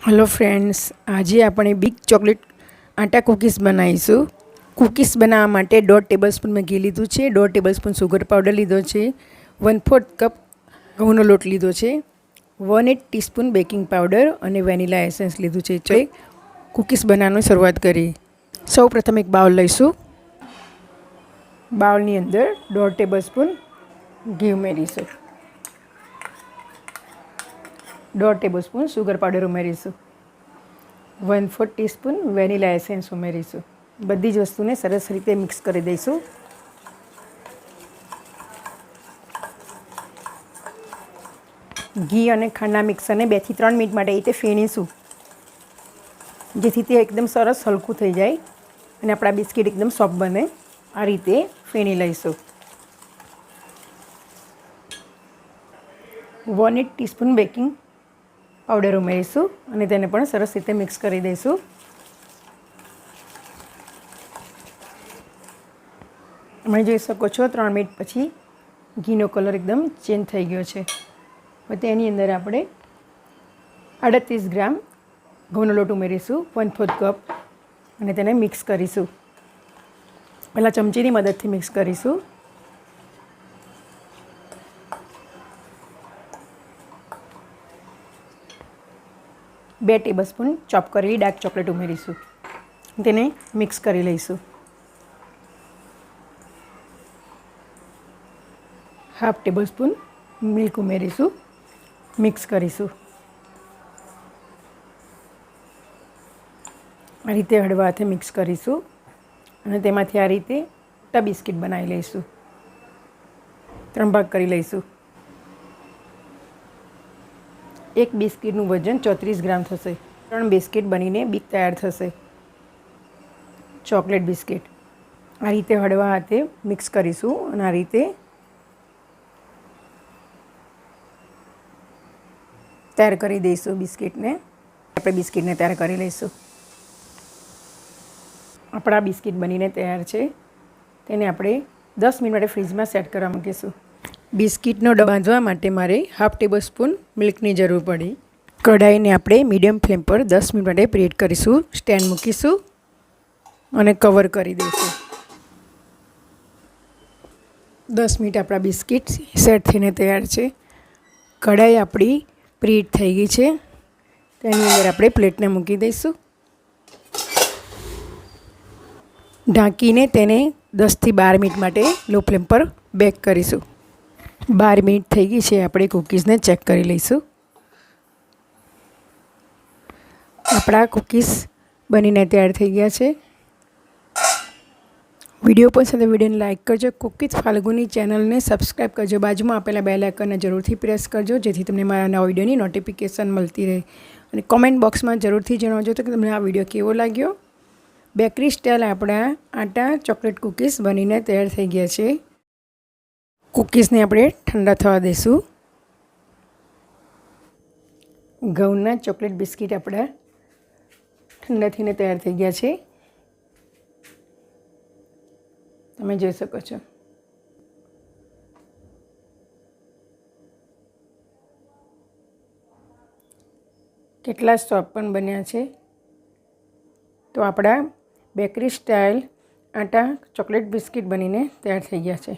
Hello friends, आज આપણે big chocolate आटा कूकीज बनावीશું। कूकीज बनावવા માટે 1.5 ટેબલસ્પૂન મેં ઘી લીધું છે, 1.5 ટેબલસ્પૂન સુગર પાવડર લીધો છે, 1/4 કપ ઘઉંનો લોટ લીધો છે, 1/8 ટીસ્પૂન બેકિંગ પાવડર અને વેનીલા એસેન્સ લીધું છે। ચાલો કૂકીઝ બનાવવાની શરૂઆત કરીએ। સૌપ્રથમ એક બાઉલ લઈશું। બાઉલની અંદર 1.5 ટેબલસ્પૂન ઘી ઉમેરીશું, 1.5 ટેબલસ્પૂન સુગર પાવડર ઉમેરીશું, 1/4 ટીસ્પૂન વેનીલા એસેન્સ ઉમેરીશું। બધી જ વસ્તુને સરસ રીતે મિક્સ કરી દઈશું। ઘી અને ખાંડના મિક્સરને 2 થી 3 મિનિટ માટે રીતે ફેણીશું, જેથી તે એકદમ સરસ હલકું થઈ જાય અને આપણા બિસ્કિટ એકદમ સોફ્ટ બને। આ રીતે ફેણી લઈશું। 1/8 ટીસ્પૂન બેકિંગ પાવડર ઉમેરીશું અને તેને પણ સરસ રીતે મિક્સ કરી દઈશું। તમે જોઈ શકો છો 3 મિનિટ પછી ઘીનો કલર એકદમ ચેન્જ થઈ ગયો છે। હવે તેની અંદર આપણે 38 ગ્રામ ઘઉંનો લોટ ઉમેરીશું, 1/4 કપ, અને તેને મિક્સ કરીશું। પહેલાં ચમચીની મદદથી મિક્સ કરીશું। બે ટેબલસ્પૂન ચોપ કરેલી ડાર્ક ચોકલેટ ઉમેરીશું, તેને મિક્સ કરી લઈશું। 1/2 ટેબલસ્પૂન મિલ્ક ઉમેરીશું, મિક્સ કરીશું। આ રીતે હળવા હાથે મિક્સ કરીશું અને તેમાંથી આ રીતે મોટા બિસ્કિટ બનાવી લઈશું। 3 ભાગ કરી લઈશું। એક બિસ્કિટનું વજન 34 ગ્રામ થશે। 3 બિસ્કિટ બનીને બીક તૈયાર થશે। ચોકલેટ બિસ્કિટ આ રીતે હળવા હાથે મિક્સ કરીશું અને આ રીતે તૈયાર કરી દઈશું બિસ્કિટને। આપણે બિસ્કિટને તૈયાર કરી લઈશું। આપણા બિસ્કિટ બનીને તૈયાર છે, તેને આપણે 10 મિનિટ માટે ફ્રીજમાં સેટ કરવા મૂકીશું। બિસ્કિટનો ડબ્બો બાંધવા માટે મારે 1/2 ટેબલસ્પૂન મિલ્કની જરૂર પડી। કઢાઈને આપણે મીડિયમ ફ્લેમ પર 10 મિનિટ માટે પ્રીહીટ કરીશું। સ્ટેન્ડ મૂકીશું અને કવર કરી દઈશું। 10 મિનિટ આપણા બિસ્કિટ સેટ થઈને તૈયાર છે। કઢાઈ આપણી પ્રીહીટ થઈ ગઈ છે, તેની અંદર આપણે પ્લેટને મૂકી દઈશું। ઢાંકીને તેને 10 થી 12 મિનિટ માટે લો ફ્લેમ પર બેક કરીશું। 12 મિનિટ થઈ ગઈ છે, આપણે કૂકીઝને ચેક કરી લઈશું। આપણા કૂકીઝ બનીને તૈયાર થઈ ગયા છે। વિડીયો પસંદ આવે વિડીયોને લાઇક કરજો। કૂકીઝ ફાલ્ગુની ચેનલને સબસ્ક્રાઈબ કરજો। બાજુમાં આપેલા બેલ આઇકનને જરૂરથી પ્રેસ કરજો, જેથી તમને મારા નવા વિડીયોની નોટિફિકેશન મળતી રહે। અને કોમેન્ટ બોક્સમાં જરૂરથી જણાવજો કે તમને આ વિડીયો કેવો લાગ્યો। બેકરી સ્ટાઇલ આપણા આટા ચોકલેટ કૂકીઝ બનીને તૈયાર થઈ ગયા છે। કૂકીઝને આપણે ઠંડા થવા દઈશું। ઘઉંના ચોકલેટ બિસ્કિટ આપણા ઠંડા થઈને તૈયાર થઈ ગયા છે, તમે જોઈ શકો છો। કેટલા સોફ્ટ પણ બન્યા છે। તો આપણા બેકરી સ્ટાઇલ આટા ચોકલેટ બિસ્કિટ બનીને તૈયાર થઈ ગયા છે।